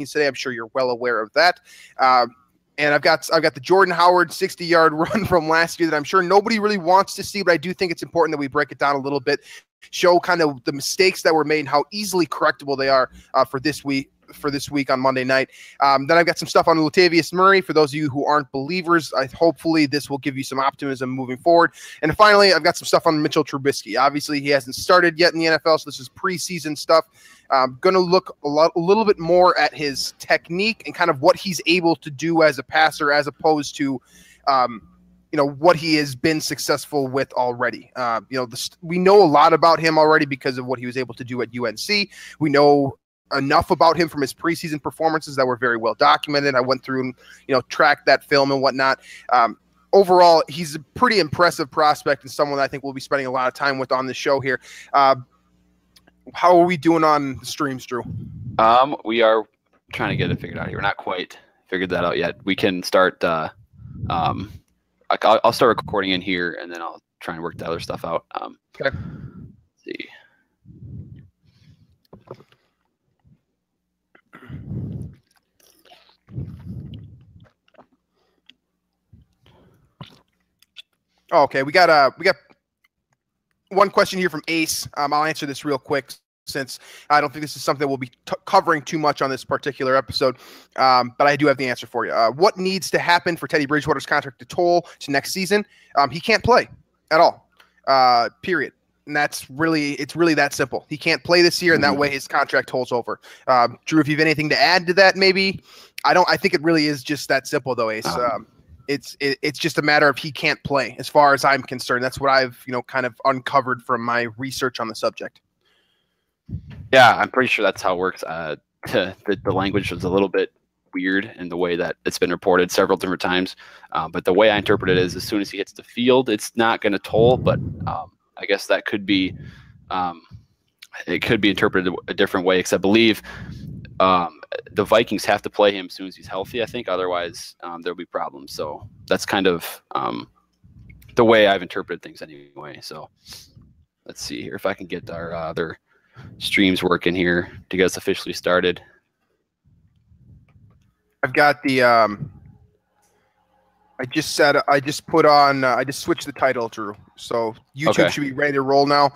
today. I'm sure you're well aware of that. And I've got the Jordan Howard 60-yard run from last year that I'm sure nobody really wants to see, but I do think it's important that we break it down a little bit, show kind of the mistakes that were made and how easily correctable they are for this week on Monday night. Then I've got some stuff on Latavius Murray. For those of you who aren't believers, hopefully this will give you some optimism moving forward. And finally, I've got some stuff on Mitchell Trubisky. Obviously, he hasn't started yet in the NFL, so this is preseason stuff. I'm going to look a little bit more at his technique and kind of what he's able to do as a passer as opposed to what he has been successful with already. We know a lot about him already because of what he was able to do at UNC. We know enough about him from his preseason performances that were very well documented. I went through and, tracked that film and whatnot. Overall, he's a pretty impressive prospect and someone that I think we'll be spending a lot of time with on the show here. How are we doing on the streams, Drew? We are trying to get it figured out here. We're not quite figured that out yet. We can start, I'll start recording in here and then I'll try and work the other stuff out. Okay. Let's see. Oh, okay, we got one question here from Ace. I'll answer this real quick since I don't think this is something we'll be covering too much on this particular episode, but I do have the answer for you. What needs to happen for Teddy Bridgewater's contract to toll to next season? He can't play at all, period. And it's really that simple. He can't play this year, and that way his contract holds over. Drew, if you have anything to add to that, maybe. I think it really is just that simple, though, Ace. It's just a matter of he can't play, as far as I'm concerned. That's what I've kind of uncovered from my research on the subject. Yeah, I'm pretty sure that's how it works. The language was a little bit weird in the way that it's been reported several different times, but the way I interpret it is as soon as he hits the field, it's not going to toll. But I guess that could be it could be interpreted a different way, because I believe the Vikings have to play him as soon as he's healthy, I think. Otherwise, there'll be problems. So that's kind of the way I've interpreted things anyway. So let's see here if I can get our other streams working here to get us officially started. I've got the I just switched the title, Drew. So YouTube should be ready to roll now.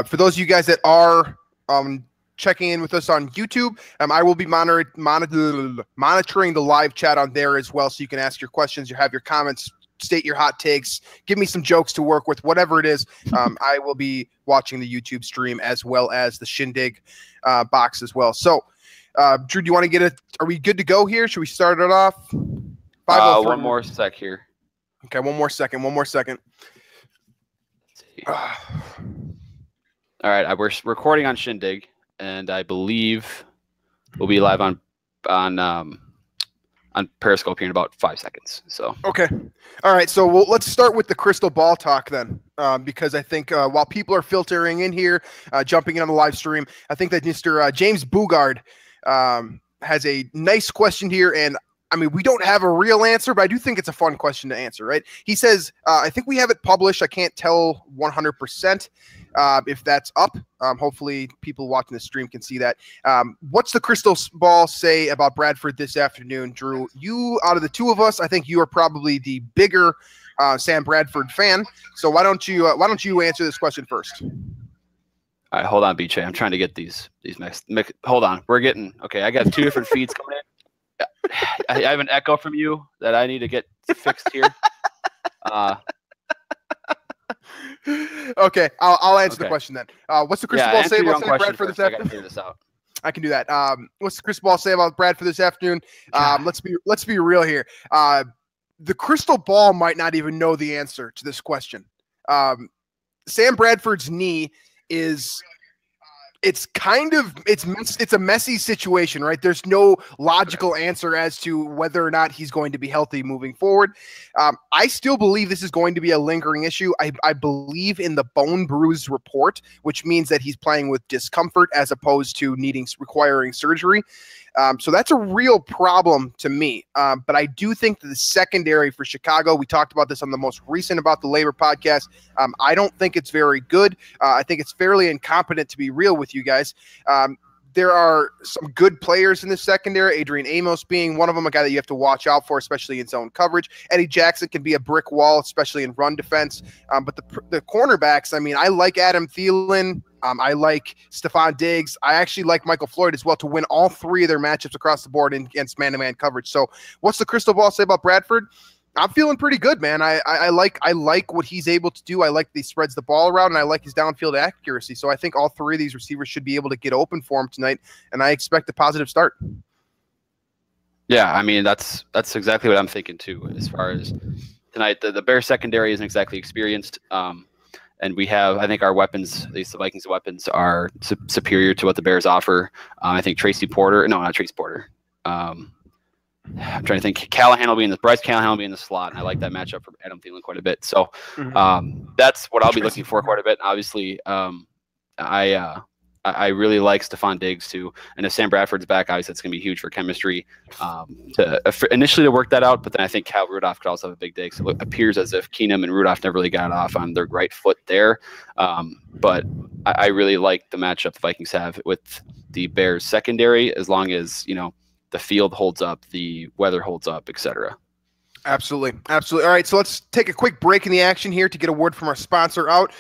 For those of you guys that are checking in with us on YouTube, I will be monitoring the live chat on there as well, so you can ask your questions, you have your comments, state your hot takes, give me some jokes to work with, whatever it is. I will be watching the YouTube stream as well as the Shindig box as well. So, Drew, do you want to get it? Are we good to go here? Should we start it off? One more sec here. Okay, one more second. Let's see. All right, we're recording on Shindig, and I believe we'll be live on Periscope here in about 5 seconds. So okay, all right. So let's start with the crystal ball talk then, because I think while people are filtering in here, jumping in on the live stream, I think that Mr. James Bugard has a nice question here, and I mean, we don't have a real answer, but I do think it's a fun question to answer, right? He says, I think we have it published. I can't tell 100% if that's up. Hopefully people watching the stream can see that. What's the crystal ball say about Bradford this afternoon, Drew? You, out of the two of us, I think you are probably the bigger Sam Bradford fan. So why don't you answer this question first? All right, hold on, BJ. I'm trying to get these mixed. Hold on. I got two different feeds coming in. I have an echo from you that I need to get fixed here. Okay, I'll answer the question then. What's the crystal ball say about Bradford this afternoon? I gotta figure this out. I can do that. What's the crystal ball say about Bradford this afternoon? Let's be real here. The crystal ball might not even know the answer to this question. Sam Bradford's knee is. It's a messy situation, right? There's no logical answer as to whether or not he's going to be healthy moving forward. I still believe this is going to be a lingering issue. I believe in the bone bruise report, which means that he's playing with discomfort as opposed to requiring surgery. So that's a real problem to me. But I do think that the secondary for Chicago, we talked about this on the most recent About the Labor podcast. I don't think it's very good. I think it's fairly incompetent, to be real with you guys. there are some good players in the secondary, Adrian Amos being one of them, a guy that you have to watch out for, especially in zone coverage. Eddie Jackson can be a brick wall, especially in run defense. But the cornerbacks, I mean, I like Adam Thielen. I like Stephon Diggs. I actually like Michael Floyd as well to win all three of their matchups across the board against man-to-man coverage. So what's the crystal ball say about Bradford? I'm feeling pretty good, man. I like what he's able to do. I like that he spreads the ball around, and I like his downfield accuracy. So I think all three of these receivers should be able to get open for him tonight, and I expect a positive start. Yeah, I mean, that's exactly what I'm thinking too. As far as tonight, the Bears secondary isn't exactly experienced, and we have, I think our weapons, at least the Vikings' weapons, are superior to what the Bears offer. I think Tracy Porter, no, not Tracy Porter. I'm trying to think. Bryce Callahan will be in the slot, and I like that matchup for Adam Thielen quite a bit. So that's what I'll be looking for quite a bit. Obviously, I really like Stephon Diggs too, and if Sam Bradford's back, obviously it's going to be huge for chemistry initially to work that out. But then I think Cal Rudolph could also have a big day. So it appears as if Keenum and Rudolph never really got off on their right foot there. But I really like the matchup the Vikings have with the Bears secondary, as long as the field holds up, the weather holds up, etc. Absolutely. Absolutely. All right, so let's take a quick break in the action here to get a word from our sponsor out.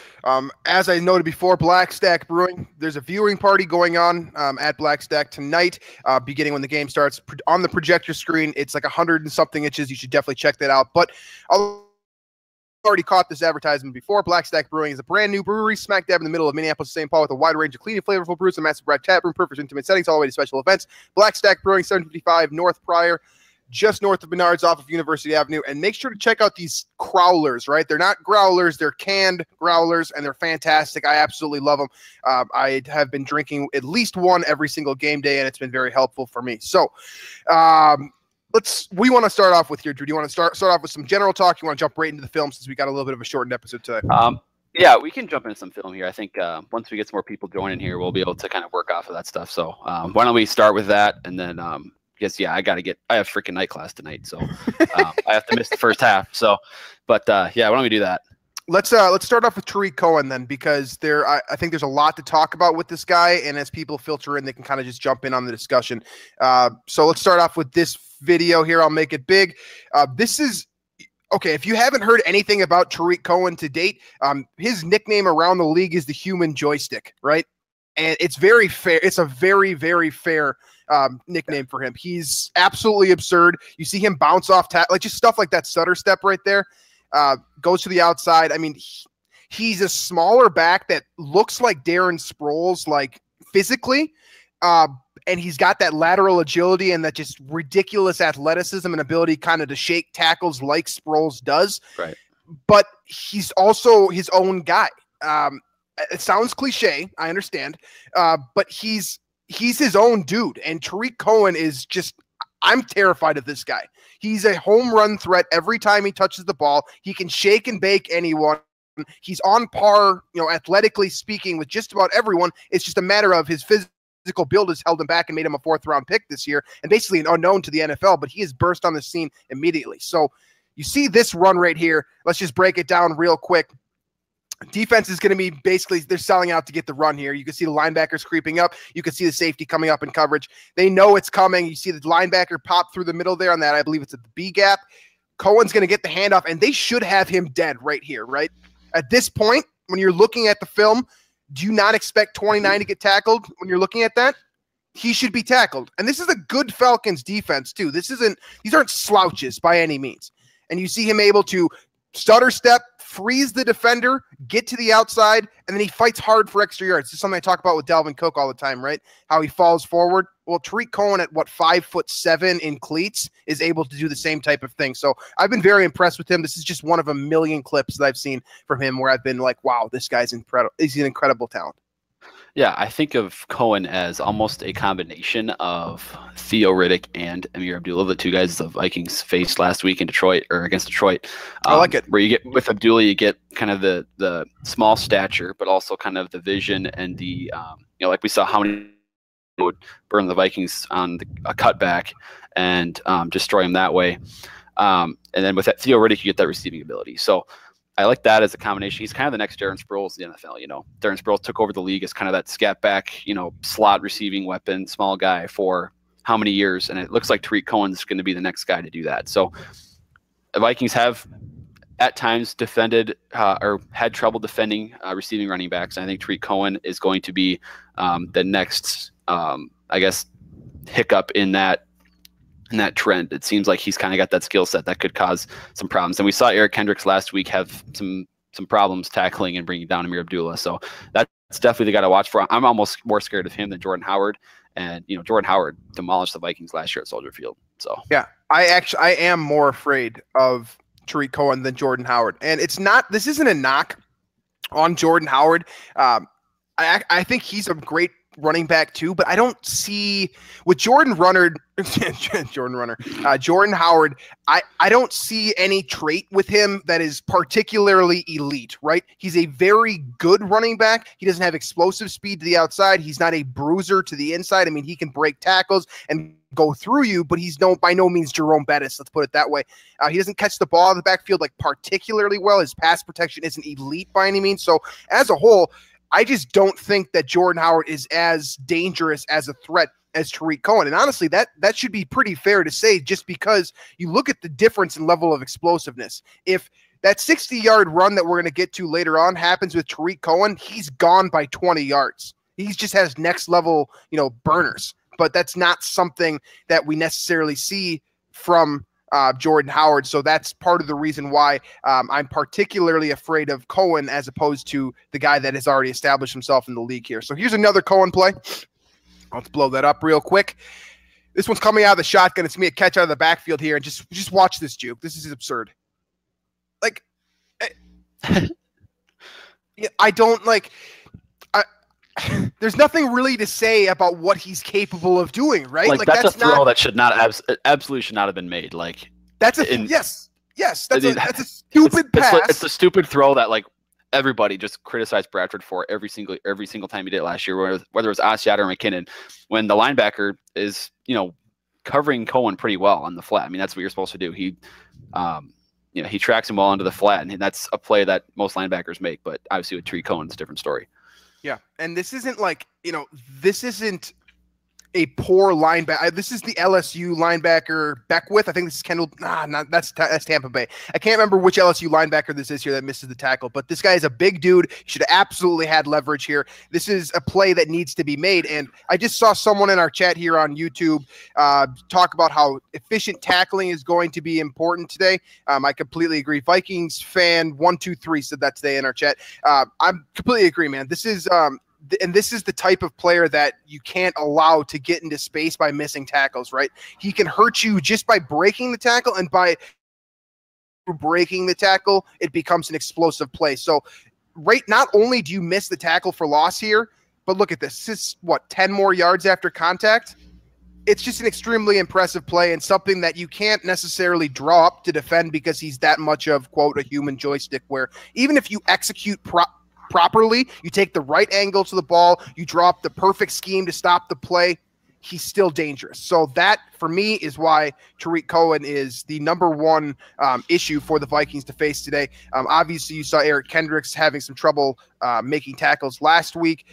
As I noted before, Black Stack Brewing, there's a viewing party going on at Black Stack tonight, beginning when the game starts. On the projector screen, it's like 100 and something inches. You should definitely check that out. But I'll already caught this advertisement before. Black Stack Brewing is a brand new brewery smack dab in the middle of Minneapolis, St. Paul, with a wide range of clean and flavorful brews, a massive bread tap room, perfect for intimate settings, all the way to special events. Black Stack Brewing, 755 North Pryor, just north of Menards off of University Avenue. And make sure to check out these crowlers, right? They're not growlers, they're canned growlers, and they're fantastic. I absolutely love them. I have been drinking at least one every single game day, and it's been very helpful for me. So, we want to start off with here, Drew. Do you want to start off with some general talk? You want to jump right into the film since we got a little bit of a shortened episode today? Yeah, we can jump into some film here. I think once we get some more people joining here, we'll be able to kind of work off of that stuff. So why don't we start with that, and then I have freaking night class tonight, so I have to miss the first half. So, but yeah, why don't we do that? Let's start off with Tariq Cohen then, because I think there's a lot to talk about with this guy, and as people filter in, they can kind of just jump in on the discussion. So let's start off with this video here. I'll make it big. This is okay. If you haven't heard anything about Tariq Cohen to date, his nickname around the league is the human joystick, right? And it's very fair. It's a very, very fair nickname for him. He's absolutely absurd. You see him bounce off, like just stuff like that stutter step right there. Goes to the outside. I mean, he's a smaller back that looks like Darren Sproles, like physically, and he's got that lateral agility and that just ridiculous athleticism and ability kind of to shake tackles like Sproles does. Right. But he's also his own guy. It sounds cliche, I understand, but he's his own dude. And Tariq Cohen is just, I'm terrified of this guy. He's a home run threat every time he touches the ball. He can shake and bake anyone. He's on par, athletically speaking, with just about everyone. It's just a matter of his physical build has held him back and made him a 4th-round pick this year, and basically an unknown to the NFL, but he has burst on the scene immediately. So you see this run right here. Let's just break it down real quick. Defense is going to be basically, they're selling out to get the run here. You can see the linebackers creeping up. You can see the safety coming up in coverage. They know it's coming. You see the linebacker pop through the middle there on that. I believe it's at the B gap. Cohen's going to get the handoff, and they should have him dead right here, right? At this point, when you're looking at the film, do you not expect 29 to get tackled when you're looking at that? He should be tackled. And this is a good Falcons defense too. These aren't slouches by any means. And you see him able to stutter step, freeze the defender, get to the outside, and then he fights hard for extra yards. This is something I talk about with Dalvin Cook all the time, right? How he falls forward. Well, Tariq Cohen at 5'7" in cleats is able to do the same type of thing. So I've been very impressed with him. This is just one of a million clips that I've seen from him where I've been like, wow, this guy's incredible. He's an incredible talent. Yeah, I think of Cohen as almost a combination of Theo Riddick and Amir Abdullah, the two guys the Vikings faced last week in Detroit, or against Detroit. I like it. Where you get with Abdullah, you get kind of the small stature, but also kind of the vision and the like we saw how many would burn the Vikings on a cutback and destroy them that way. And then with that Theo Riddick, you get that receiving ability. So I like that as a combination. He's kind of the next Darren Sproles in the NFL. You know, Darren Sproles took over the league as kind of that scat back, you know, slot receiving weapon, small guy for how many years, and it looks like Tariq Cohen's going to be the next guy to do that. So the Vikings have at times defended or had trouble defending receiving running backs. And I think Tariq Cohen is going to be the next, I guess, hiccup in that trend. It seems like he's kind of got that skill set that could cause some problems. And we saw Eric Kendricks last week have some problems tackling and bringing down Amir Abdullah. So that's definitely the guy to watch for. I'm almost more scared of him than Jordan Howard. And, you know, Jordan Howard demolished the Vikings last year at Soldier Field. So yeah, I am more afraid of Tariq Cohen than Jordan Howard. And this isn't a knock on Jordan Howard. I think he's a great running back too, but I don't see with Jordan Howard, I don't see any trait with him that is particularly elite, right? He's a very good running back. He doesn't have explosive speed to the outside. He's not a bruiser to the inside. I mean, he can break tackles and go through you, but he's by no means Jerome Bettis. Let's put it that way. He doesn't catch the ball in the backfield like particularly well. His pass protection isn't elite by any means. So as a whole, I just don't think that Jordan Howard is as dangerous as a threat as Tariq Cohen. And honestly, that should be pretty fair to say, just because you look at the difference in level of explosiveness. If that 60-yard run that we're going to get to later on happens with Tariq Cohen, he's gone by 20 yards. He just has next level, burners. But that's not something that we necessarily see from Jordan Howard. So that's part of the reason why I'm particularly afraid of Cohen as opposed to the guy that has already established himself in the league here. So here's another Cohen play. Let's blow that up real quick. This one's coming out of the shotgun. It's me a catch out of the backfield here. And just watch this juke. This is absurd. Like, I don't like. There's nothing really to say about what he's capable of doing, right? Like that's a throw that absolutely should not have been made. Like yes. That's a stupid pass. It's a stupid throw that like everybody just criticized Bradford for every single time he did it last year, whether it was Asiat or McKinnon, when the linebacker is covering Cohen pretty well on the flat. I mean, that's what you're supposed to do. He he tracks him well into the flat, and that's a play that most linebackers make. But obviously with Tariq Cohen, it's a different story. Yeah, and this isn't like, this isn't a poor linebacker. This is the LSU linebacker Beckwith. I think this is Kendall. That's Tampa Bay. I can't remember which LSU linebacker this is here that misses the tackle, but this guy is a big dude. He should have absolutely had leverage here. This is a play that needs to be made, and I just saw someone in our chat here on YouTube talk about how efficient tackling is going to be important today. I completely agree. Vikings fan 123 said that today in our chat. I completely agree, man. This is the type of player that you can't allow to get into space by missing tackles, right? He can hurt you just by breaking the tackle, and by breaking the tackle, it becomes an explosive play. So, not only do you miss the tackle for loss here, but look at this. This is, 10 more yards after contact? It's just an extremely impressive play, and something that you can't necessarily draw up to defend because he's that much of, quote, a human joystick, where even if you execute properly, you take the right angle to the ball, you drop the perfect scheme to stop the play, he's still dangerous. So that, for me, is why Tariq Cohen is the number one issue for the Vikings to face today. Obviously, you saw Eric Kendricks having some trouble making tackles last week.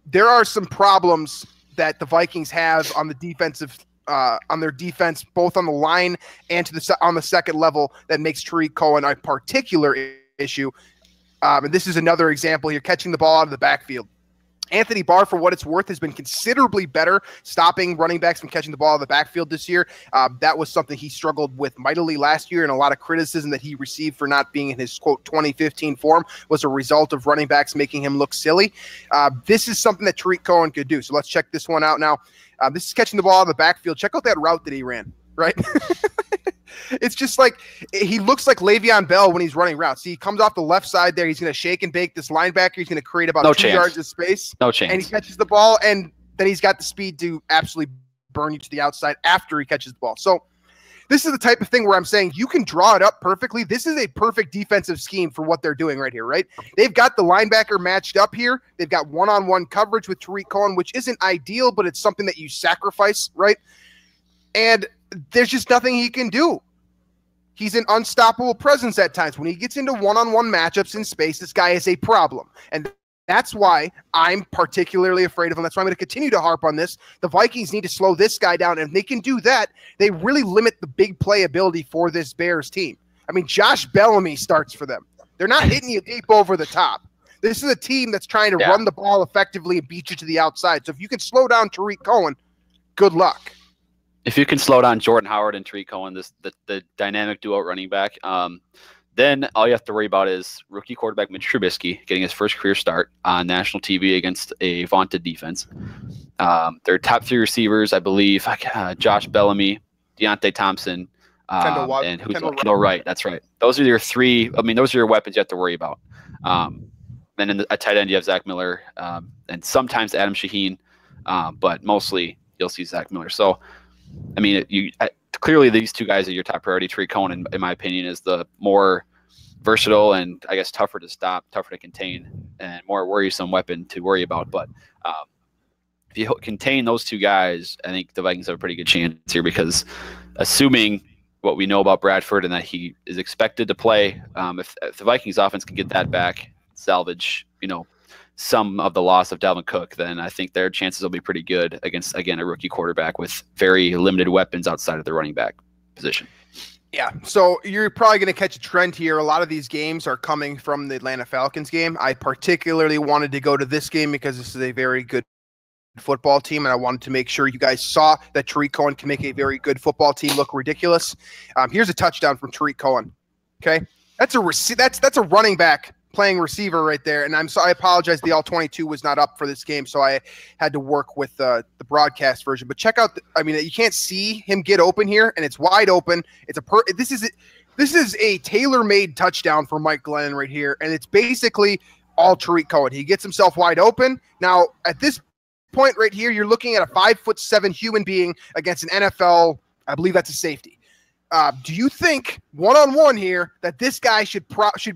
There are some problems that the Vikings have on the defensive on their defense, both on the line and on the second level, that makes Tariq Cohen a particular issue. And this is another example here, catching the ball out of the backfield. Anthony Barr, for what it's worth, has been considerably better stopping running backs from catching the ball out of the backfield this year. That was something he struggled with mightily last year, and a lot of criticism that he received for not being in his, quote, 2015 form was a result of running backs making him look silly. This is something that Tariq Cohen could do. So let's check this one out now. This is catching the ball out of the backfield. Check out that route that he ran, right? It's just like, he looks like Le'Veon Bell when he's running routes. See, he comes off the left side there. He's going to shake and bake this linebacker. He's going to create about 2 yards of space. No chance. And he catches the ball, and then he's got the speed to absolutely burn you to the outside after he catches the ball. So this is the type of thing where I'm saying you can draw it up perfectly. This is a perfect defensive scheme for what they're doing right here, right? They've got the linebacker matched up here. They've got one-on-one coverage with Tariq Cohen, which isn't ideal, but it's something that you sacrifice, right? And there's just nothing he can do. He's an unstoppable presence at times. When he gets into one-on-one matchups in space, this guy is a problem. And that's why I'm particularly afraid of him. That's why I'm going to continue to harp on this. The Vikings need to slow this guy down. And if they can do that, they really limit the big playability for this Bears team. I mean, Josh Bellamy starts for them. They're not hitting you deep over the top. This is a team that's trying to run the ball effectively and beat you to the outside. So if you can slow down Tariq Cohen, good luck. If you can slow down Jordan Howard and Tariq Cohen, the dynamic duo running back, then all you have to worry about is rookie quarterback Mitch Trubisky getting his first career start on national TV against a vaunted defense. Their top 3 receivers, I believe, Josh Bellamy, Deontay Thompson, and Kendall Wright. That's right. Those are your 3. I mean, those are your weapons you have to worry about. Then in a tight end, you have Zach Miller, and sometimes Adam Shaheen, but mostly you'll see Zach Miller. So, I mean, clearly these 2 guys are your top priority. Tariq Cohen, in my opinion, is the more versatile and I guess tougher to stop, tougher to contain, and more worrisome weapon to worry about. But if you contain those 2 guys, I think the Vikings have a pretty good chance here, because assuming what we know about Bradford and that he is expected to play, if the Vikings offense can get that back, salvage, some of the loss of Dalvin Cook, then I think their chances will be pretty good against, again, a rookie quarterback with very limited weapons outside of the running back position. Yeah, so you're probably going to catch a trend here. A lot of these games are coming from the Atlanta Falcons game. I particularly wanted to go to this game because this is a very good football team, and I wanted to make sure you guys saw that Tariq Cohen can make a very good football team look ridiculous. Here's a touchdown from Tariq Cohen. Okay, that's a running back playing receiver right there. And I'm sorry, I apologize. The All-22 was not up for this game, so I had to work with the broadcast version. But check out, you can't see him get open here, and it's wide open. This is a tailor-made touchdown for Mike Glennon right here, and it's basically all Tariq Cohen. He gets himself wide open. Now, at this point right here, you're looking at a 5'7" human being against an NFL, I believe that's a safety. Do you think one-on-one here that this guy should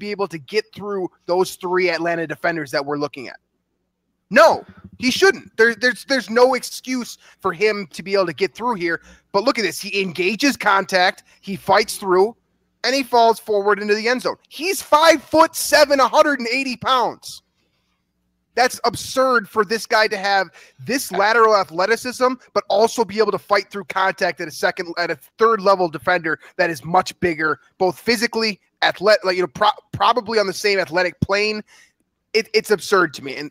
be able to get through those 3 Atlanta defenders that we're looking at? No, he shouldn't. There's no excuse for him to be able to get through here. But look at this. He engages contact, he fights through, and he falls forward into the end zone. He's 5'7", 180 pounds. That's absurd for this guy to have this lateral athleticism, but also be able to fight through contact at a 3rd level defender that is much bigger, both physically, probably on the same athletic plane. It's absurd to me. And,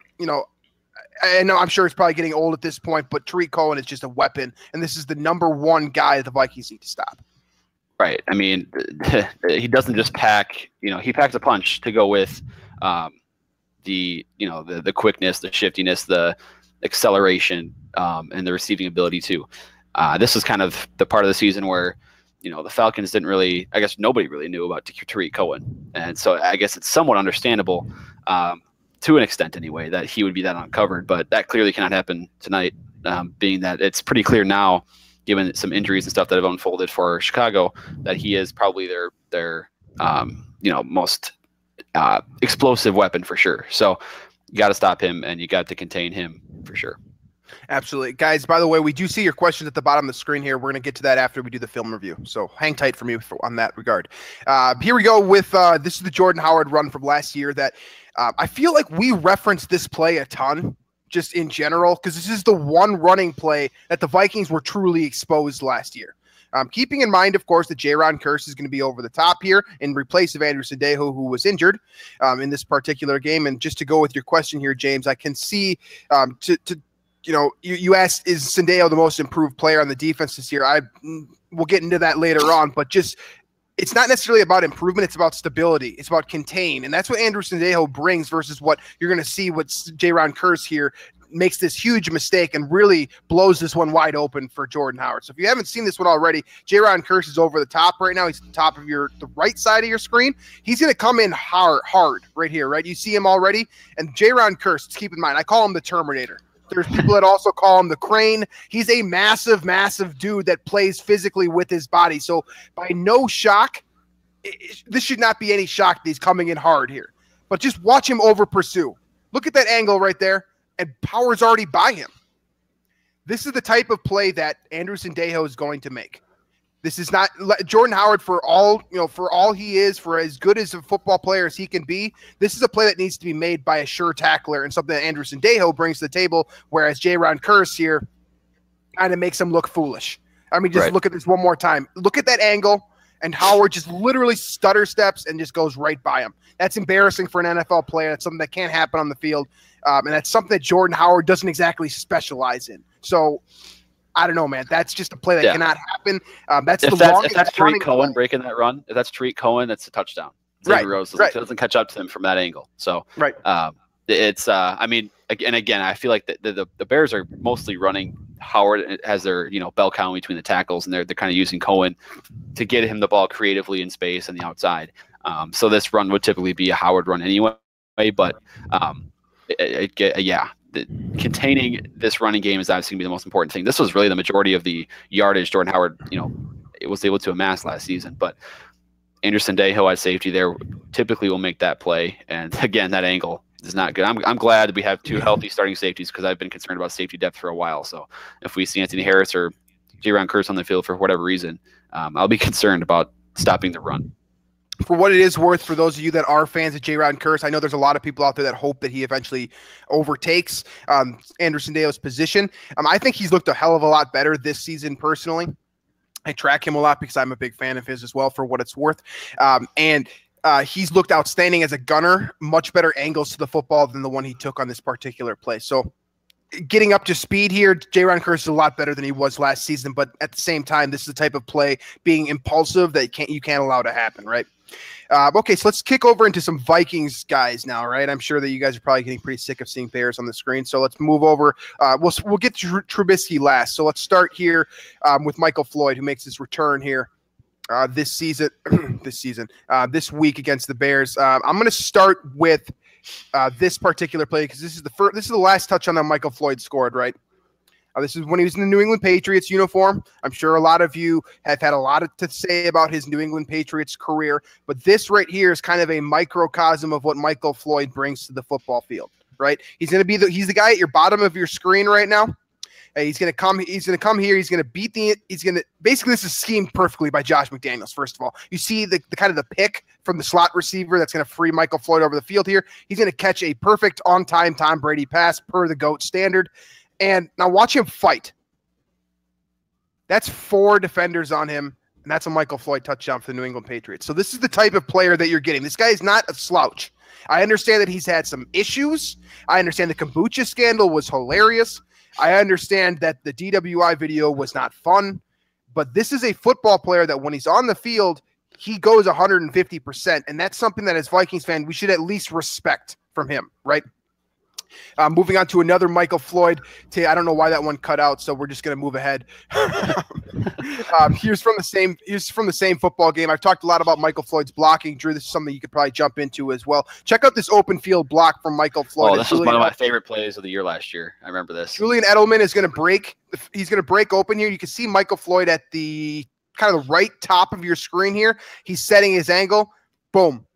I know I'm sure it's probably getting old at this point, but Tariq Cohen is just a weapon. And this is the number 1 guy that the Vikings need to stop. Right. I mean, he doesn't just pack, he packs a punch to go with, the quickness, the shiftiness, the acceleration, and the receiving ability too. This is kind of the part of the season where, the Falcons didn't really, I guess nobody really knew about Tariq Cohen. And so I guess it's somewhat understandable, to an extent anyway, that he would be that uncovered, but that clearly cannot happen tonight, being that it's pretty clear now, given some injuries and stuff that have unfolded for Chicago, that he is probably their most explosive weapon for sure. So you got to stop him, and you got to contain him for sure. Absolutely. Guys, by the way, we do see your questions at the bottom of the screen here. We're going to get to that after we do the film review. So hang tight for me on that regard. Here we go with this is the Jordan Howard run from last year that I feel like we reference this play a ton just in general, because this is the one running play that the Vikings were truly exposed last year. Keeping in mind, of course, that Jaron Kearse is going to be over the top here in replace of Andrew Sendejo, who was injured in this particular game. And just to go with your question here, James, I can see you asked, is Sendejo the most improved player on the defense this year? We'll get into that later on, but just it's not necessarily about improvement. It's about stability. It's about contain. And that's what Andrew Sendejo brings versus what you're going to see what Jaron Kearse here makes this huge mistake and really blows this one wide open for Jordan Howard. So if you haven't seen this one already, Jaron Kearse is over the top right now. He's at the top of the right side of your screen. He's going to come in hard right here, right? You see him already. And Jaron Kearse, keep in mind, I call him the Terminator. There's people that also call him the Crane. He's a massive, massive dude that plays physically with his body. So by no shock, this should not be any shock that he's coming in hard here. But just watch him over pursue. Look at that angle right there. And power's already by him. This is the type of play that Andrew Sendejo is going to make. This is not Jordan Howard for all he is, for as good as a football player as he can be. This is a play that needs to be made by a sure tackler and something that Andrew Sendejo brings to the table, whereas J-Ron Curse here kind of makes him look foolish. I mean, just look at this one more time. Look at that angle, and Howard just literally stutter steps and just goes right by him. That's embarrassing for an NFL player. That's something that can't happen on the field, and that's something that Jordan Howard doesn't exactly specialize in. So, I don't know, man. That's just a play that cannot happen. If that's Tariq Cohen breaking that run, if that's Tariq Cohen, that's a touchdown. Xavier Rhodes doesn't catch up to him from that angle. So it's I mean, again, I feel like the Bears are mostly running Howard as their bell cow between the tackles, and they're kind of using Cohen to get him the ball creatively in space and the outside. So this run would typically be a Howard run anyway, but containing this running game is obviously going to be the most important thing. This was really the majority of the yardage Jordan Howard, it was able to amass last season. But Andrew Sendejo at safety there typically will make that play. And again, that angle is not good. I'm glad that we have two healthy starting safeties, because I've been concerned about safety depth for a while. So if we see Anthony Harris or J-Ron Curse on the field for whatever reason, I'll be concerned about stopping the run. For what it is worth, for those of you that are fans of J-Rod Curse, I know there's a lot of people out there that hope that he eventually overtakes Andrew Sendejo's position. I think he's looked a hell of a lot better this season personally. I track him a lot because I'm a big fan of his as well, for what it's worth. And he's looked outstanding as a gunner, much better angles to the football than the one he took on this particular play. So getting up to speed here, J-Ron Curse is a lot better than he was last season, but at the same time, this is the type of play, being impulsive, that you can't allow to happen, right? Okay, so let's kick over into some Vikings guys now, right? I'm sure that you guys are probably getting pretty sick of seeing Bears on the screen, so let's move over. We'll get to Trubisky last. So let's start here with Michael Floyd, who makes his return here this week against the Bears. I'm going to start with this particular play, because this is the last touchdown that Michael Floyd scored, right? This is when he was in the New England Patriots uniform. I'm sure a lot of you have had a lot to say about his New England Patriots career, but this right here is kind of a microcosm of what Michael Floyd brings to the football field, right? He's the guy at your bottom of your screen right now. He's going to come here. He's going to basically, this is schemed perfectly by Josh McDaniels. First of all, you see the kind of the pick from the slot receiver that's going to free Michael Floyd over the field here. He's going to catch a perfect on-time Tom Brady pass per the GOAT standard. And now watch him fight. That's 4 defenders on him, and that's a Michael Floyd touchdown for the New England Patriots. So this is the type of player that you're getting. This guy is not a slouch. I understand that he's had some issues. I understand the kombucha scandal was hilarious. I understand that the DWI video was not fun. But this is a football player that when he's on the field, he goes 150%, and that's something that as Vikings fan, we should at least respect from him, right? Moving on to another Michael Floyd. I don't know why that one cut out, so we're just going to move ahead. Here's from the same football game. I've talked a lot about Michael Floyd's blocking. Drew, this is something you could probably jump into as well. Check out this open field block from Michael Floyd. Oh, this was one of my favorite plays of the year last year. I remember this. Julian Edelman is going to break. He's going to break open here. You can see Michael Floyd at the kind of the right top of your screen here. He's setting his angle. Boom.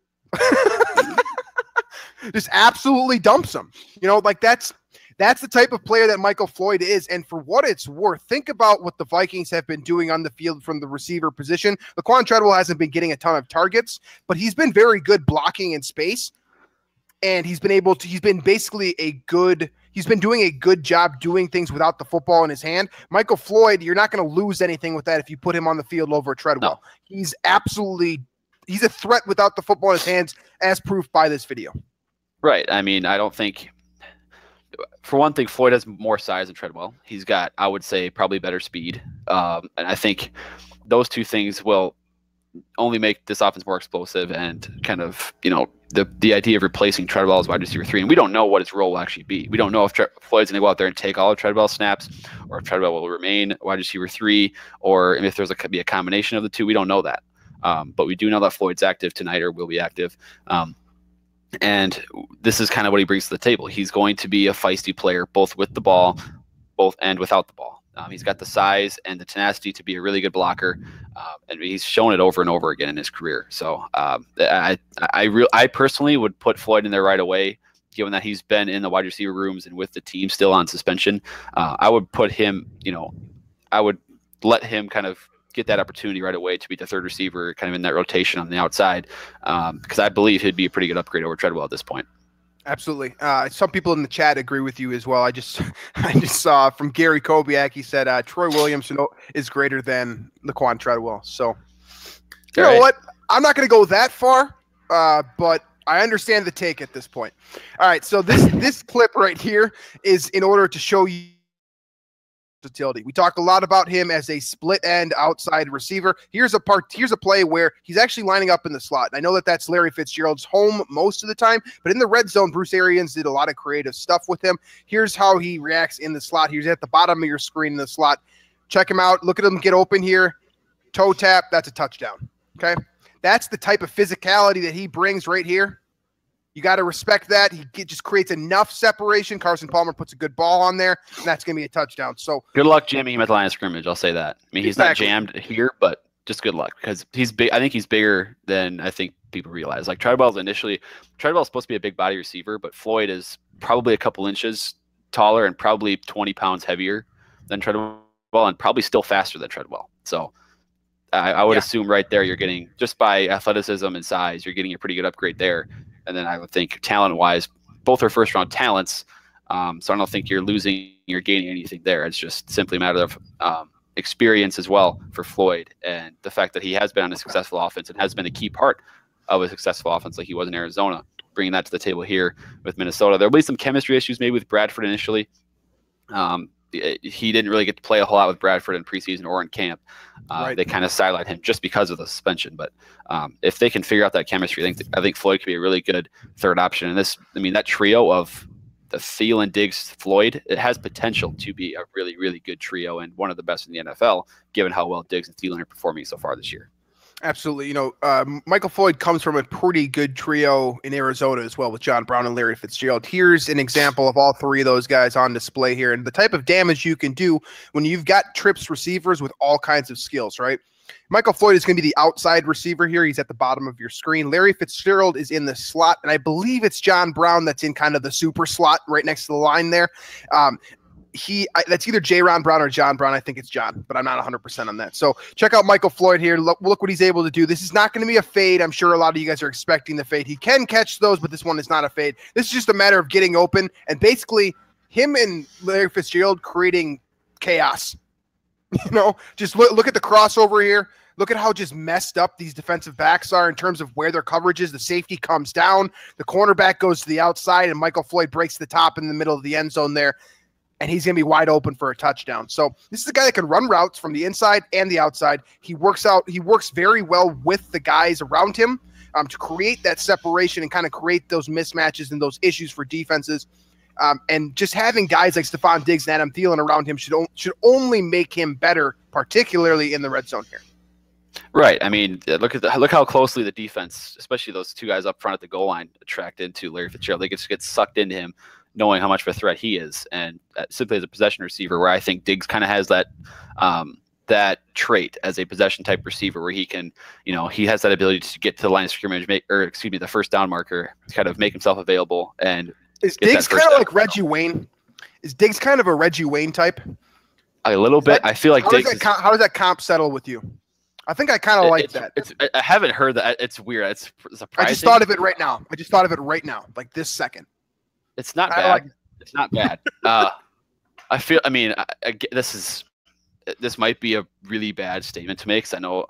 Just absolutely dumps him. Like that's the type of player that Michael Floyd is. And for what it's worth, think about what the Vikings have been doing on the field from the receiver position. Laquan Treadwell hasn't been getting a ton of targets, but he's been very good blocking in space. And he's been doing a good job doing things without the football in his hand. Michael Floyd, you're not going to lose anything with that if you put him on the field over Treadwell. No. He's a threat without the football in his hands, as proof by this video. Right. I mean, I don't think, for one thing, Floyd has more size than Treadwell. He's got, I would say, probably better speed. And I think those two things will only make this offense more explosive and kind of, the idea of replacing Treadwell as wide receiver 3. And we don't know what his role will actually be. We don't know if Floyd's going to go out there and take all of Treadwell's snaps, or if Treadwell will remain wide receiver 3, or if there's be a combination of the two. We don't know that. But we do know that Floyd's active tonight, or will be active. And this is kind of what he brings to the table. He's going to be a feisty player, both with the ball, and without the ball. He's got the size and the tenacity to be a really good blocker, and he's shown it over and over again in his career. So I personally would put Floyd in there right away, given that he's been in the wide receiver rooms and with the team still on suspension. I would put him, I would let him kind of get that opportunity right away to be the third receiver, kind of in that rotation on the outside, because I believe he'd be a pretty good upgrade over Treadwell at this point. Absolutely. Some people in the chat agree with you as well. I just saw from Gary Kobiak, he said Troy Williams is greater than Laquan Treadwell. So, you know what? I'm not going to go that far, but I understand the take at this point. All right, so this clip right here is in order to show you versatility. We talked a lot about him as a split end outside receiver. Here's a play where he's actually lining up in the slot. And I know that that's Larry Fitzgerald's home most of the time, but in the red zone, Bruce Arians did a lot of creative stuff with him. Here's how he reacts in the slot. He's at the bottom of your screen in the slot. Check him out. Look at him get open here. Toe tap. That's a touchdown. Okay. That's the type of physicality that he brings right here. You got to respect that. He just creates enough separation. Carson Palmer puts a good ball on there, and that's going to be a touchdown. So good luck jamming him at the line of scrimmage. I'll say that. I mean, he's not jammed here, but just good luck because he's big. I think he's bigger than I think people realize. Like Treadwell's supposed to be a big body receiver, but Floyd is probably a couple inches taller and probably 20 pounds heavier than Treadwell and probably still faster than Treadwell. So I would assume right there you're getting, just by athleticism and size, you're getting a pretty good upgrade there. And then I would think talent-wise, both are first-round talents, so I don't think you're losing or gaining anything there. It's just simply a matter of experience as well for Floyd, and the fact that he has been on a successful offense and has been a key part of a successful offense like he was in Arizona, bringing that to the table here with Minnesota. There will be some chemistry issues maybe with Bradford initially. He didn't really get to play a whole lot with Bradford in preseason or in camp. Right. They kind of sidelined him just because of the suspension. But if they can figure out that chemistry, I think Floyd could be a really good third option. And that trio of the Thielen, Diggs, Floyd, it has potential to be a really, really good trio and one of the best in the NFL, given how well Diggs and Thielen are performing so far this year. Absolutely. You know, Michael Floyd comes from a pretty good trio in Arizona as well with John Brown and Larry Fitzgerald. Here's an example of all three of those guys on display here and the type of damage you can do when you've got trips receivers with all kinds of skills, right? Michael Floyd is going to be the outside receiver here. He's at the bottom of your screen. Larry Fitzgerald is in the slot, and I believe it's John Brown that's in kind of the super slot right next to the line there. That's either J-Ron Brown or John Brown. I think it's John, but I'm not 100% on that. So check out Michael Floyd here. Look what he's able to do. This is not going to be a fade. I'm sure a lot of you guys are expecting the fade. He can catch those, but this one is not a fade. This is just a matter of getting open and basically him and Larry Fitzgerald creating chaos. You know, just look at the crossover here. Look at how just messed up these defensive backs are in terms of where their coverage is. The safety comes down. The cornerback goes to the outside, and Michael Floyd breaks the top in the middle of the end zone there. And he's going to be wide open for a touchdown. So this is a guy that can run routes from the inside and the outside. He works very well with the guys around him to create that separation and kind of create those mismatches and those issues for defenses. And just having guys like Stephon Diggs and Adam Thielen around him should only make him better, particularly in the red zone here. Right. I mean, look how closely the defense, especially those two guys up front at the goal line, attract into Larry Fitzgerald. They just get sucked into him, knowing how much of a threat he is, and simply as a possession receiver, where I think Diggs kind of has that trait as a possession type receiver, where he can, he has that ability to get to the line of scrimmage, the first down marker, kind of make himself available. And is Diggs kind of like Reggie Wayne? Is Diggs kind of a Reggie Wayne type? A little bit. I feel like Diggs. How does that comp settle with you? I think I kind of like that. I haven't heard that. It's weird. It's surprising. I just thought of it right now. Like this second. It's not bad. It's not bad. I feel. I mean, this might be a really bad statement to make, because I know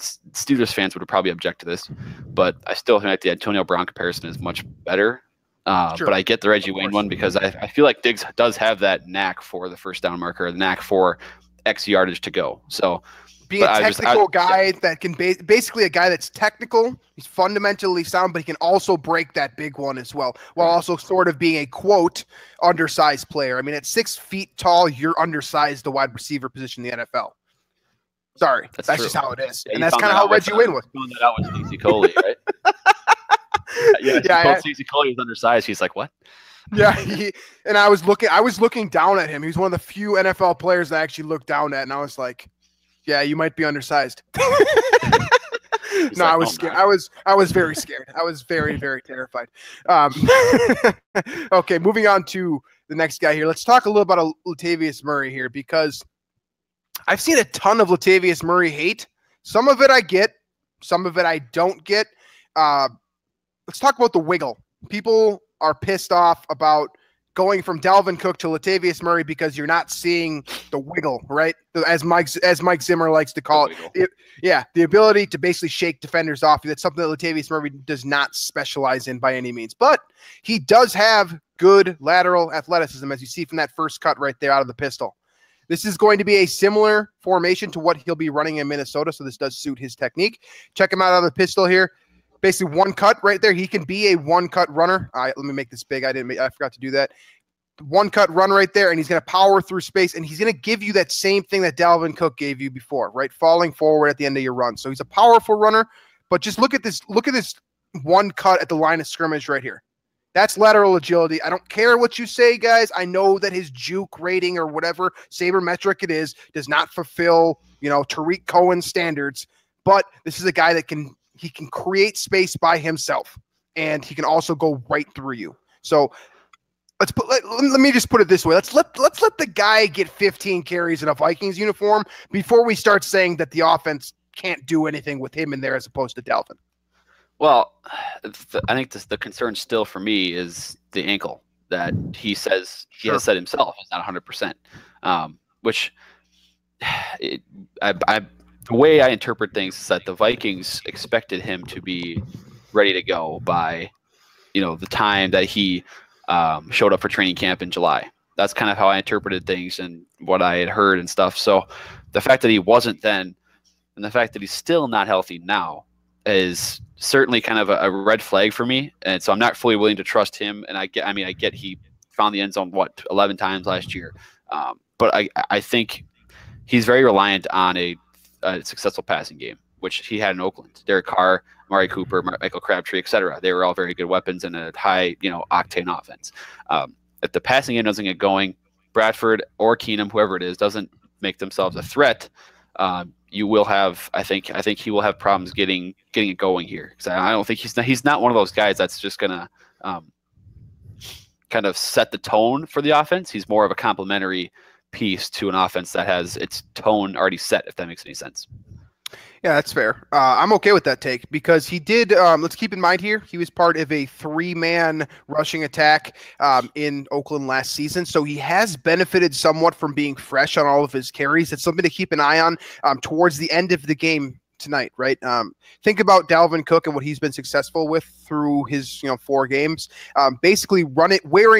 Steelers fans would probably object to this, but I still think the Antonio Brown comparison is much better. Sure. But I get the Reggie Wayne one because I feel like Diggs does have that knack for the first down marker, the knack for X yardage to go. So. Being a technical guy that can basically a guy that's technical, he's fundamentally sound, but he can also break that big one as well, while also sort of being a quote undersized player. I mean, at 6 feet tall, you're undersized the wide receiver position in the NFL. Sorry, that's just how it is, and that's kind of how Reggie Wayne was. Found that out with Stacey Coley, right? Stacey Coley was undersized. He's like, what? Yeah, and I was looking down at him. He was one of the few NFL players that I actually looked down at, and I was like, yeah, you might be undersized. No, I was scared. I was very scared. I was very, very terrified. Okay, moving on to the next guy here. Let's talk a little about Latavius Murray here, because I've seen a ton of Latavius Murray hate. Some of it I get, some of it I don't get. Let's talk about the wiggle. People are pissed off about going from Dalvin Cook to Latavius Murray because you're not seeing the wiggle, right? As Mike Zimmer likes to call it. The ability to basically shake defenders off. That's something that Latavius Murray does not specialize in by any means. But he does have good lateral athleticism, as you see from that first cut right there out of the pistol. This is going to be a similar formation to what he'll be running in Minnesota, so this does suit his technique. Check him out of the pistol here. Basically one cut right there. He can be a one-cut runner. All right, let me make this big. I forgot to do that. One-cut run right there, and he's going to power through space, and he's going to give you that same thing that Dalvin Cook gave you before, right? Falling forward at the end of your run. So he's a powerful runner, but just look at this one cut at the line of scrimmage right here. That's lateral agility. I don't care what you say, guys. I know that his juke rating or whatever sabermetric it is does not fulfill, Tariq Cohen standards, but this is a guy that can create space by himself, and he can also go right through you. So let me just put it this way. Let's let the guy get 15 carries in a Vikings uniform before we start saying that the offense can't do anything with him in there as opposed to Dalvin. Well, I think the concern still for me is the ankle that he says he has said himself is not 100%. Which the way I interpret things is that the Vikings expected him to be ready to go by, the time that he showed up for training camp in July. That's kind of how I interpreted things and what I had heard and stuff. So the fact that he wasn't then, and the fact that he's still not healthy now, is certainly kind of a red flag for me. And so I'm not fully willing to trust him. And I get he found the end zone, 11 times last year. But I think he's very reliant on a successful passing game, which he had in Oakland. Derek Carr, Amari Cooper, Michael Crabtree, etc. They were all very good weapons in a high, octane offense. If the passing game doesn't get going, Bradford or Keenum, whoever it is, doesn't make themselves a threat, you will have. I think he will have problems getting it going here, because I don't think he's not one of those guys that's just gonna kind of set the tone for the offense. He's more of a complementary piece to an offense that has its tone already set, if that makes any sense. Yeah, that's fair. I'm okay with that take because he did. Let's keep in mind here, he was part of a 3-man rushing attack in Oakland last season. So he has benefited somewhat from being fresh on all of his carries. It's something to keep an eye on towards the end of the game tonight, right? Think about Dalvin Cook and what he's been successful with through his 4 games. Basically wearing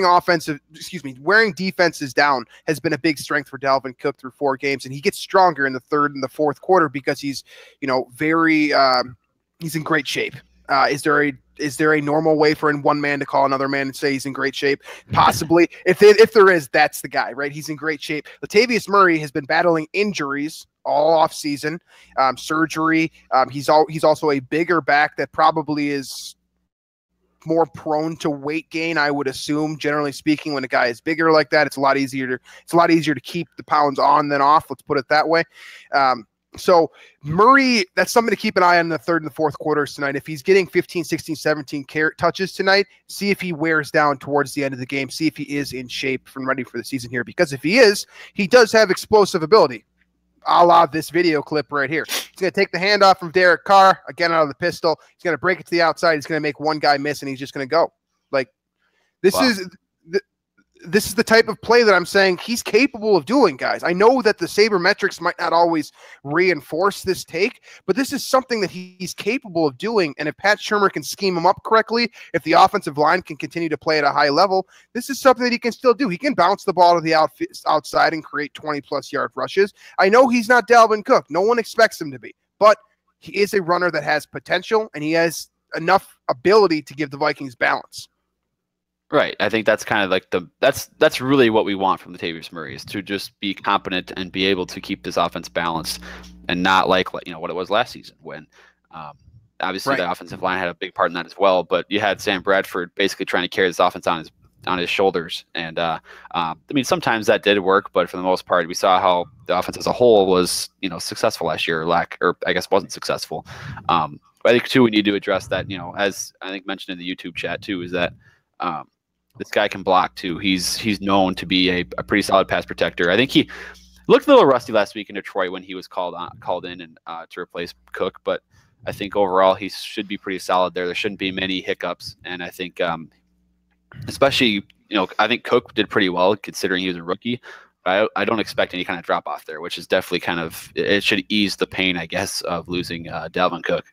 defenses down has been a big strength for Dalvin Cook through 4 games, and he gets stronger in the third and the fourth quarter because he's he's in great shape. Is there a normal way for one man to call another man and say he's in great shape? Possibly. If there is, that's the guy, right? He's in great shape. Latavius Murray has been battling injuries all off season, surgery. He's also a bigger back that probably is more prone to weight gain, I would assume. Generally speaking, when a guy is bigger like that, it's a lot easier to keep the pounds on than off. Let's put it that way. So Murray, that's something to keep an eye on in the third and the fourth quarters tonight. If he's getting 15, 16, 17 touches tonight, see if he wears down towards the end of the game. See if he is in shape and ready for the season here. Because if he is, he does have explosive ability, a la this video clip right here. He's going to take the handoff from Derek Carr, again out of the pistol. He's going to break it to the outside. He's going to make one guy miss, and he's just going to go. Like, this is the type of play that I'm saying he's capable of doing, guys. I know that the sabermetrics might not always reinforce this take, but this is something that he's capable of doing. And if Pat Shurmur can scheme him up correctly, if the offensive line can continue to play at a high level, this is something that he can still do. He can bounce the ball to the outside and create 20-plus yard rushes. I know he's not Dalvin Cook. No one expects him to be, but he is a runner that has potential, and he has enough ability to give the Vikings balance. Right. I think that's kind of like that's really what we want from Latavius Murray, is to just be competent and be able to keep this offense balanced, and not like what it was last season when obviously the offensive line had a big part in that as well, but you had Sam Bradford basically trying to carry this offense on his shoulders. And sometimes that did work, but for the most part, we saw how the offense as a whole was, successful last year, or I guess wasn't successful. But I think too, we need to address that, as I think mentioned in the YouTube chat too, is that this guy can block too. He's known to be a pretty solid pass protector. I think looked a little rusty last week in Detroit when he was called in and to replace Cook, but I think overall he should be pretty solid there. There shouldn't be many hiccups, and I think especially, I think Cook did pretty well considering he was a rookie. I don't expect any kind of drop off there, which is definitely it should ease the pain, I guess, of losing Dalvin Cook.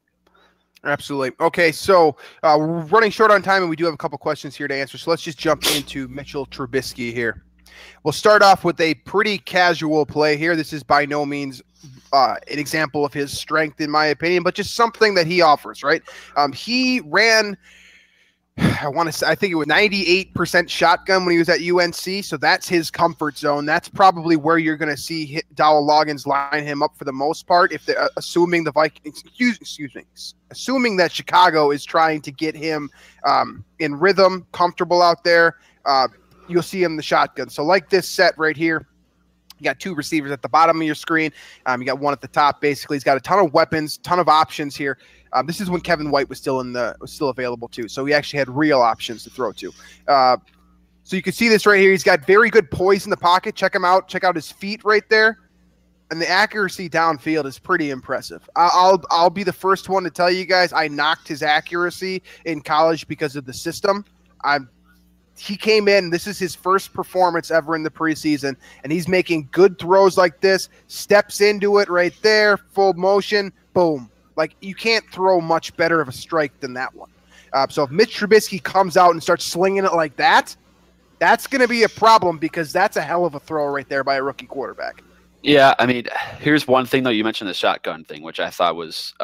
Absolutely. Okay, so we're running short on time, and we do have a couple questions here to answer. So let's just jump into Mitchell Trubisky here. We'll start off with a pretty casual play here. This is by no means an example of his strength, in my opinion, but just something that he offers, right? He ran, I think it was 98% shotgun when he was at UNC, so that's his comfort zone. That's probably where you're going to see Dowell Loggins line him up for the most part, if they're assuming the Vikings, assuming that Chicago is trying to get him in rhythm, comfortable out there. You'll see him in the shotgun. So like this set right here, you got two receivers at the bottom of your screen. You got one at the top. Basically, he's got a ton of weapons, ton of options here. This is when Kevin White was still available too. So he actually had real options to throw to. So you can see this right here. He's got very good poise in the pocket. Check him out. Check out his feet right there. And the accuracy downfield is pretty impressive. I'll be the first one to tell you guys I knocked his accuracy in college because of the system. He came in, this is his first performance ever in the preseason, and he's making good throws like this, steps into it right there, full motion, boom. Like, you can't throw much better of a strike than that one. So if Mitch Trubisky comes out and starts slinging it like that, that's going to be a problem, because that's a hell of a throw right there by a rookie quarterback. Yeah, I mean, here's one thing, though. You mentioned the shotgun thing, which I thought was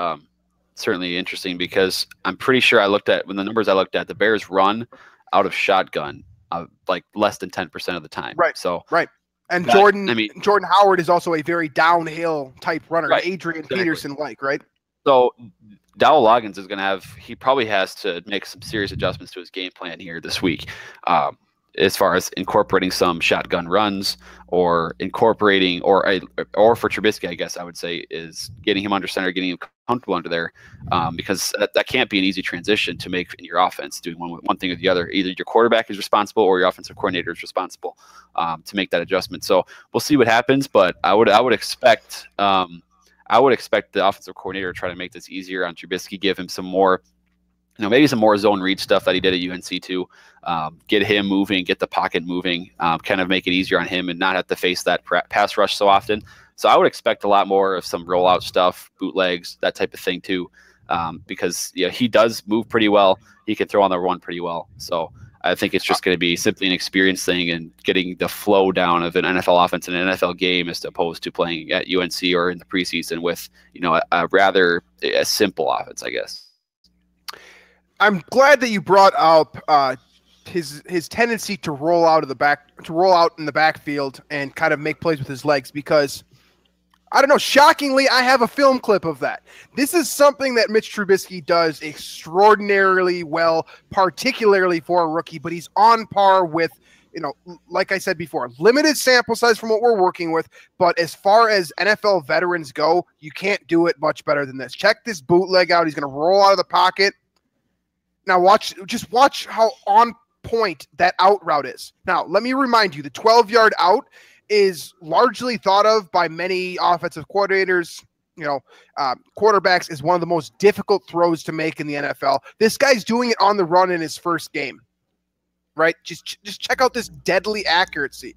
certainly interesting, because I'm pretty sure when the numbers I looked at, the Bears run out of shotgun like less than 10% of the time. Right. So right. And Jordan Howard is also a very downhill type runner, right. Adrian Peterson like, right? So Dowell Loggins is going to he probably has to make some serious adjustments to his game plan here this week. As far as incorporating some shotgun runs, or incorporating, or for Trubisky, I guess I would say, is getting him under center, getting him comfortable under there, because that can't be an easy transition to make in your offense, doing one thing or the other. Either your quarterback is responsible or your offensive coordinator is responsible to make that adjustment. So we'll see what happens, but I would expect the offensive coordinator to try to make this easier on Trubisky, give him some more, maybe some more zone read stuff that he did at UNC too. Get him moving, get the pocket moving, kind of make it easier on him and not have to face that pass rush so often. So I would expect a lot more of some rollout stuff, bootlegs, that type of thing too, because he does move pretty well. He can throw on the run pretty well. So I think it's just going to be simply an experience thing and getting the flow down of an NFL offense in an NFL game, as opposed to playing at UNC or in the preseason with a rather simple offense, I guess. I'm glad that you brought up his tendency to roll out in the backfield and kind of make plays with his legs, because I don't know, shockingly, I have a film clip of that. This is something that Mitch Trubisky does extraordinarily well, particularly for a rookie, but he's on par with, like I said before, limited sample size from what we're working with, but as far as NFL veterans go, you can't do it much better than this. Check this bootleg out. He's going to roll out of the pocket. Now watch how on point that out route is. Now, let me remind you, the 12-yard out is largely thought of by many offensive coordinators, quarterbacks, is one of the most difficult throws to make in the NFL. This guy's doing it on the run in his first game, right? Just check out this deadly accuracy.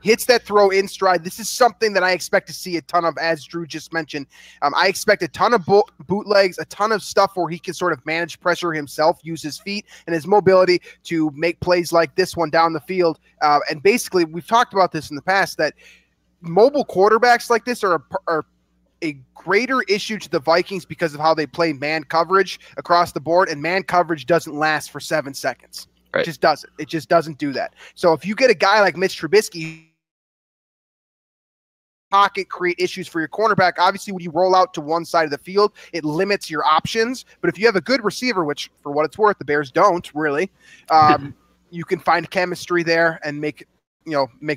Hits that throw in stride. This is something that I expect to see a ton of, as Drew just mentioned. I expect a ton of bootlegs, a ton of stuff where he can sort of manage pressure himself, use his feet and his mobility to make plays like this one down the field. And basically, we've talked about this in the past, that mobile quarterbacks like this are a greater issue to the Vikings because of how they play man coverage across the board, and man coverage doesn't last for 7 seconds. Right. It just doesn't. It just doesn't do that. So if you get a guy like Mitch Trubisky, pocket, create issues for your cornerback. Obviously, when you roll out to one side of the field, it limits your options. But if you have a good receiver, which for what it's worth, the Bears don't really, you can find chemistry there and make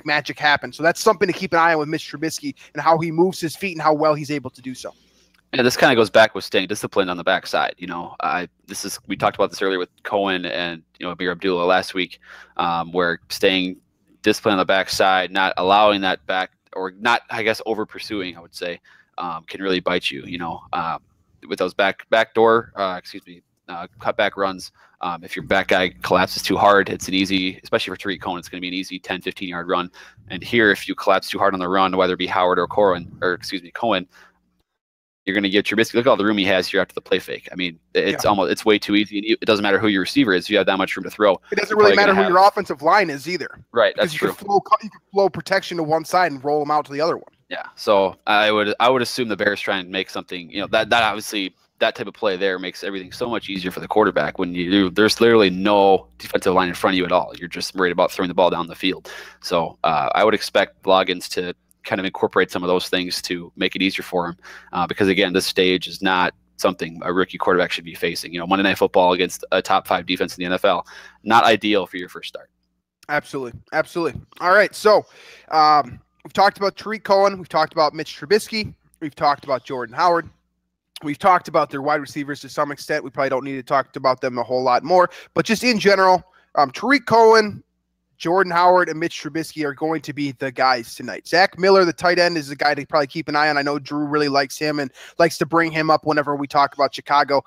magic happen. So that's something to keep an eye on with Mitch Trubisky and how he moves his feet and how well he's able to do so. Yeah, this kind of goes back with staying disciplined on the backside. We talked about this earlier with Cohen and Amir Abdullah last week, where staying disciplined on the backside, not allowing that back or not, I guess, over pursuing, I would say, can really bite you, with those backdoor, cutback runs. If your back guy collapses too hard, it's an easy, especially for Tariq Cohen, it's going to be an easy 10, 15-yard run. And here, if you collapse too hard on the run, whether it be Howard or Cohen, you're going to get Trubisky. Look at all the room he has here after the play fake. I mean, it's way too easy. And it doesn't matter who your receiver is. If you have that much room to throw, it doesn't really matter who your offensive line is either. Right, that's true. You can flow protection to one side and roll them out to the other one. Yeah, so I would assume the Bears try and make something. That obviously, that type of play there makes everything so much easier for the quarterback when there's literally no defensive line in front of you at all. You're just worried about throwing the ball down the field. So I would expect Loggins to kind of incorporate some of those things to make it easier for him, because again, this stage is not something a rookie quarterback should be facing. Monday Night Football against a top 5 defense in the NFL, not ideal for your first start. Absolutely. All right, so we've talked about Tariq Cohen, we've talked about Mitch Trubisky, we've talked about Jordan Howard. We've talked about their wide receivers to some extent. We probably don't need to talk about them a whole lot more. But just in general, Tariq Cohen, Jordan Howard, and Mitch Trubisky are going to be the guys tonight. Zach Miller, the tight end, is a guy to probably keep an eye on. I know Drew really likes him and likes to bring him up whenever we talk about Chicago,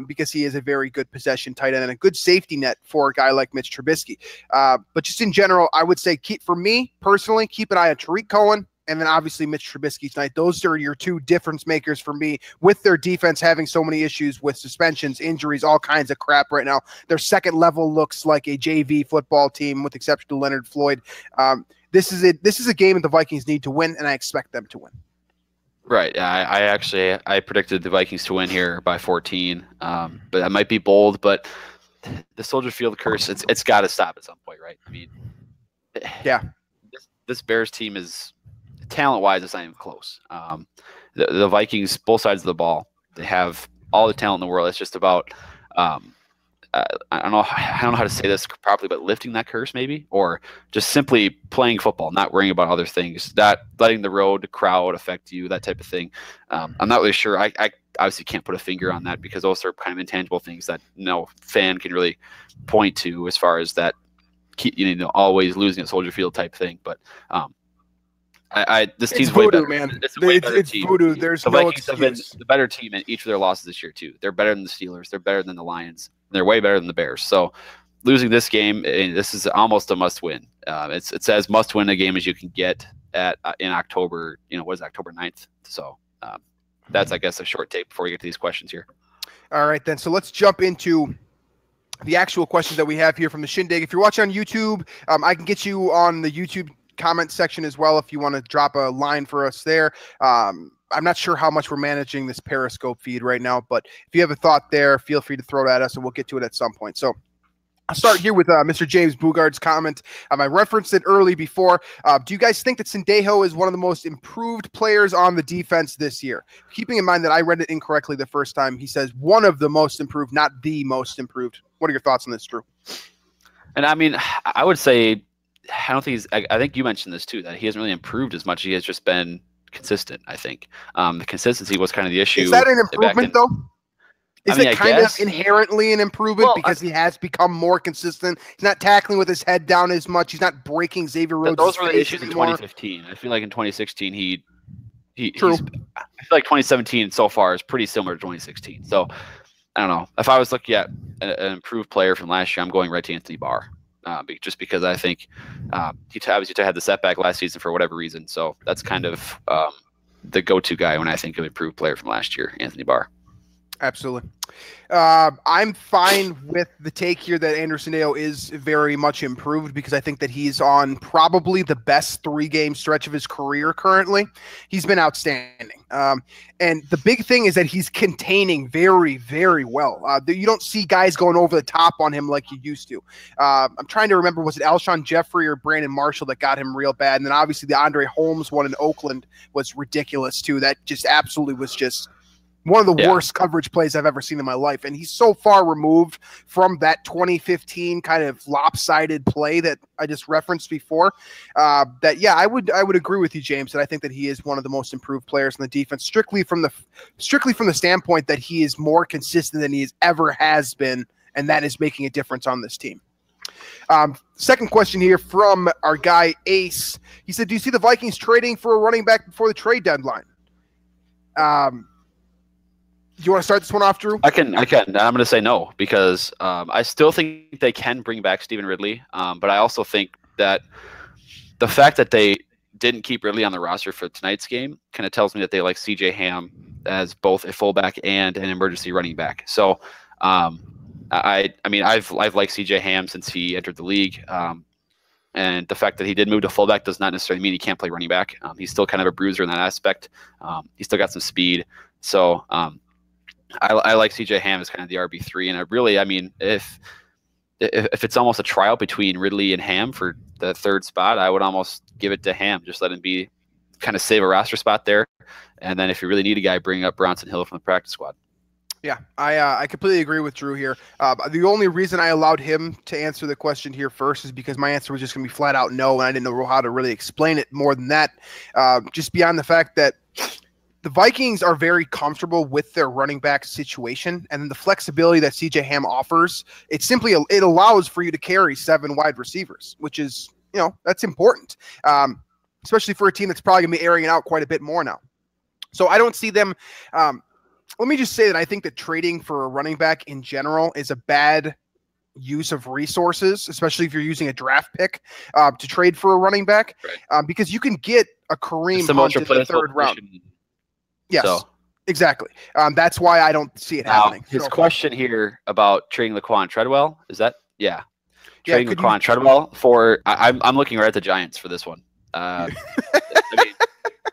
because he is a very good possession tight end and a good safety net for a guy like Mitch Trubisky. But just in general, I would say for me personally, keep an eye on Tariq Cohen, and then obviously Mitch Trubisky tonight. Those are your two difference makers for me, with their defense having so many issues with suspensions, injuries, all kinds of crap right now. Their second level looks like a JV football team, with exception to Leonard Floyd. This is a game that the Vikings need to win, and I expect them to win. Right. I predicted the Vikings to win here by 14, but that might be bold. But the Soldier Field curse, it's got to stop at some point, right? I mean, yeah, this Bears team is, talent-wise, it's not even close. The Vikings, both sides of the ball, they have all the talent in the world. It's just about I don't know how to say this properly, but lifting that curse maybe, or just simply playing football, not worrying about other things, not letting the road crowd affect you, that type of thing. I'm not really sure. I obviously can't put a finger on that, because those are kind of intangible things that no fan can really point to as far as that, always losing at Soldier Field type thing. But this team's way better, man. It's a way better team. Voodoo. There's the no Vikings have been the better team in each of their losses this year too. They're better than the Steelers. They're better than the Lions. They're way better than the Bears. So losing this game, this is almost a must-win. It's as must-win a game as you can get in October. What is it, October 9th? So that's, I guess, a short take before we get to these questions here. All right, then. So let's jump into the actual questions that we have here from the Shindig. If you're watching on YouTube, I can get you on the YouTube comment section as well if you want to drop a line for us there. I'm not sure how much we're managing this Periscope feed right now, but if you have a thought there, feel free to throw it at us and we'll get to it at some point. So I'll start here with Mr. James Bugard's comment. I referenced it early before. Do you guys think that Sendejo is one of the most improved players on the defense this year? Keeping in mind that I read it incorrectly the first time. He says one of the most improved, not the most improved. What are your thoughts on this, Drew? And I mean, I would say, I don't think I think you mentioned this too, that he hasn't really improved as much. He has just been consistent, I think. The consistency was kind of the issue. Is that an improvement, though? Is it kind of inherently an improvement because he has become more consistent? He's not tackling with his head down as much. He's not breaking Xavier Rhodes' Those were the issues anymore. In 2015. I feel like in 2016, I feel like 2017 so far is pretty similar to 2016. So I don't know. If I was looking at an improved player from last year, I'm going right to Anthony Barr. Just because I think he obviously had the setback last season for whatever reason. So that's kind of the go-to guy when I think of improved player from last year, Anthony Barr. Absolutely. I'm fine with the take here that Anderson Sendejo is very much improved, because I think that he's on probably the best 3-game stretch of his career currently. He's been outstanding. And the big thing is that he's containing very, very well. You don't see guys going over the top on him like you used to. I'm trying to remember, was it Alshon Jeffrey or Brandon Marshall that got him real bad? And then obviously the Andre Holmes one in Oakland was ridiculous too. That just absolutely was just one of the worst coverage plays I've ever seen in my life. And he's so far removed from that 2015 kind of lopsided play that I just referenced before, that, yeah, I would agree with you, James, that I think that he is one of the most improved players in the defense, strictly from the standpoint that he is more consistent than he ever has been, and that is making a difference on this team. Second question here from our guy Ace. He said, "Do you see the Vikings trading for a running back before the trade deadline?" Do you want to start this one off, Drew? I can. I'm going to say no because I still think they can bring back Stephen Ridley, but I also think that the fact that they didn't keep Ridley on the roster for tonight's game kind of tells me that they like C.J. Ham as both a fullback and an emergency running back. So, I mean, I've liked C.J. Ham since he entered the league, and the fact that he did move to fullback does not necessarily mean he can't play running back. He's still kind of a bruiser in that aspect. He's still got some speed. So, I like C.J. Ham as kind of the RB3, and I mean, if it's almost a trial between Ridley and Ham for the third spot, I would almost give it to Ham. Just let him kind of save a roster spot there, and then if you really need a guy, bring up Bronson Hill from the practice squad. Yeah, I completely agree with Drew here. The only reason I allowed him to answer the question here first is because my answer was just going to be flat out no, and I didn't know how to really explain it more than that. Just beyond the fact that the Vikings are very comfortable with their running back situation, and then the flexibility that C.J. Ham offers, it allows for you to carry 7 wide receivers, which is, that's important, especially for a team that's probably going to be airing it out quite a bit more now. So I don't see them. Let me just say that I think that trading for a running back in general is a bad use of resources, especially if you're using a draft pick to trade for a running back, right. Because you can get a Kareem Hunt in the 3rd round. Yes, so, exactly. That's why I don't see it happening. His question here about trading Laquan Treadwell, is that? Yeah. Trading Laquan Treadwell for – I'm looking right at the Giants for this one. I mean,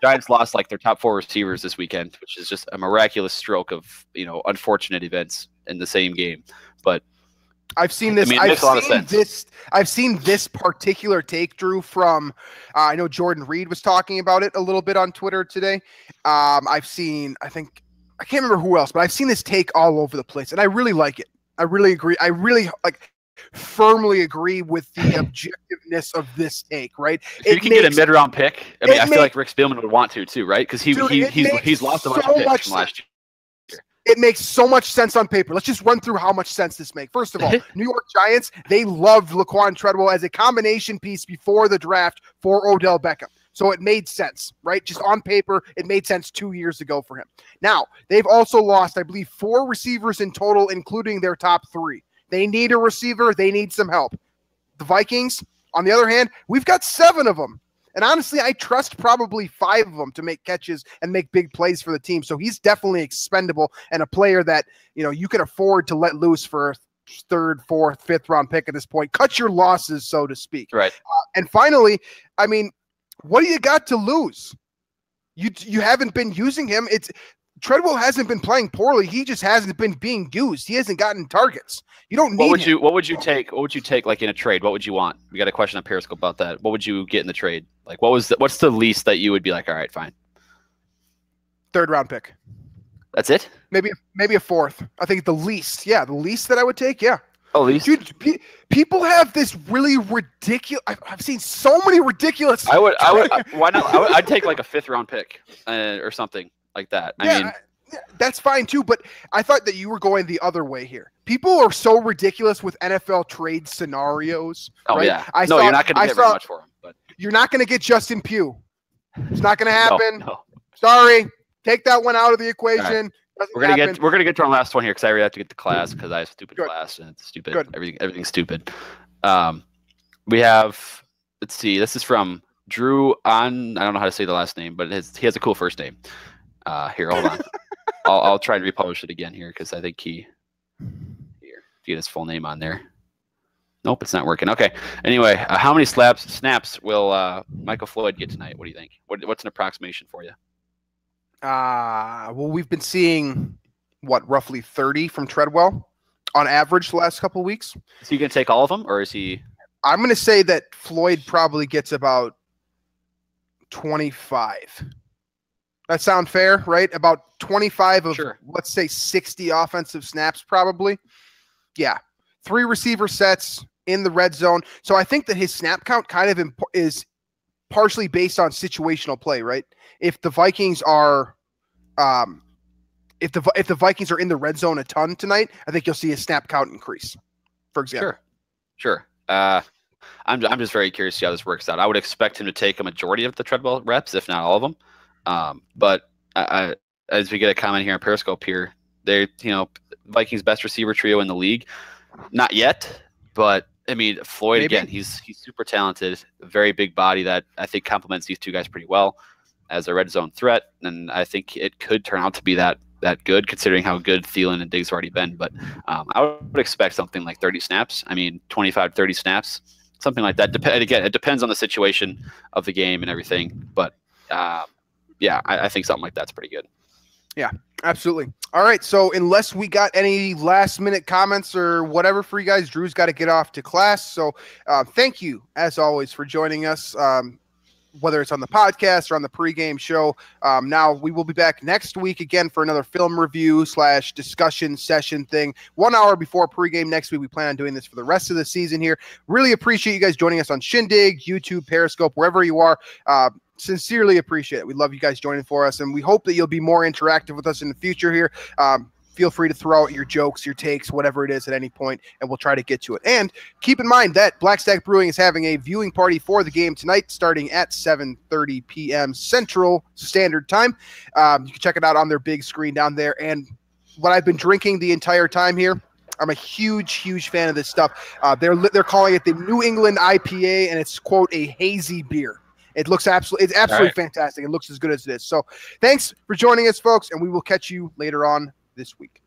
Giants lost like their top 4 receivers this weekend, which is just a miraculous stroke of, unfortunate events in the same game. But I've seen this. I've seen this particular take, Drew, from I know Jordan Reed was talking about it a little bit on Twitter today. I can't remember who else, but I've seen this take all over the place, and I really like it. I really agree. I really firmly agree with the objectiveness of this take. Right? If you can get a mid-round pick, I feel like Rick Spielman would want to too, right? Because he's lost a bunch of picks from last year. It makes so much sense on paper. Let's just run through how much sense this makes. First of all, New York Giants, they loved Laquan Treadwell as a combination piece before the draft for Odell Beckham. So it made sense, right? Just on paper, it made sense 2 years ago for him. Now, they've also lost, I believe, 4 receivers in total, including their top 3. They need a receiver. They need some help. The Vikings, on the other hand, we've got 7 of them. And honestly, I trust probably 5 of them to make catches and make big plays for the team. So he's definitely expendable and a player that, you can afford to let loose for a 3rd, 4th, 5th round pick at this point. Cut your losses, so to speak. Right. And finally, what do you got to lose? You haven't been using him. Treadwell hasn't been playing poorly. He just hasn't been being used. He hasn't gotten targets. You don't need him. What would you take? What would you take like in a trade? What would you want? We got a question on Periscope about that. What would you get in the trade? Like what's the least that you would be like, all right, fine. 3rd round pick. That's it? Maybe a 4th. I think the least. Yeah, the least that I would take, yeah. Oh, least? Dude, people have this really ridiculous. I've seen so many ridiculous. Why not? I'd take like a 5th round pick or something like that. I mean, that's fine too, but I thought that you were going the other way here. People are so ridiculous with NFL trade scenarios. Oh, right? Yeah. You're not going to get very much for him. But you're not going to get Justin Pugh. It's not going to happen. No. Sorry. Take that one out of the equation. Right. We're gonna get to our last one here because I already have to get to class because I have stupid class and it's stupid. Good. Everything's stupid. We have. Let's see. This is from Drew on. I don't know how to say the last name, but he has a cool first name. Here, hold on. I'll try and republish it again here because I think get his full name on there. Nope, it's not working. Okay. Anyway, how many snaps will Michael Floyd get tonight? What do you think? What's an approximation for you? Well, we've been seeing roughly 30 from Treadwell on average the last couple of weeks. Is he going to take all of them, or is he? I'm going to say that Floyd probably gets about 25. That sound fair, right? About 25 of, let's say, 60 offensive snaps, probably. Yeah. 3 receiver sets in the red zone. So I think that his snap count kind of is partially based on situational play, right? If the Vikings are, if the Vikings are in the red zone a ton tonight, I think you'll see his snap count increase. For example. Sure. I'm just very curious to see how this works out. I would expect him to take a majority of the treadmill reps, if not all of them. But as we get a comment here on Periscope here, they're Vikings best receiver trio in the league. Not yet, but I mean Floyd Maybe. again. He's super talented, very big body that I think complements these two guys pretty well as a red zone threat, and I think it could turn out to be that good considering how good Thielen and Diggs have already been. But I would expect something like 30 snaps. I mean 25, 30 snaps. Something like that. Again, it depends on the situation of the game and everything. But, yeah, I think something like that's pretty good. Yeah, absolutely. All right, so unless we got any last-minute comments or whatever for you guys, Drew's got to get off to class. So thank you, as always, for joining us, whether it's on the podcast or on the pregame show. Now, we will be back next week again for another film review / discussion session thing. 1 hour before pregame next week. We plan on doing this for the rest of the season here. Really appreciate you guys joining us on Shindig, YouTube, Periscope, wherever you are. Sincerely appreciate it. We love you guys joining for us, and we hope that you'll be more interactive with us in the future here. Feel free to throw out your jokes, your takes, whatever it is at any point, and we'll try to get to it. And keep in mind that Black Stack Brewing is having a viewing party for the game tonight starting at 7:30 p.m. Central Standard Time. You can check it out on their big screen down there. And what I've been drinking the entire time here, I'm a huge fan of this stuff. They're calling it the New England IPA, and it's, quote, a hazy beer. It's absolutely fantastic. It looks as good as it is. So thanks for joining us, folks, and we will catch you later on this week.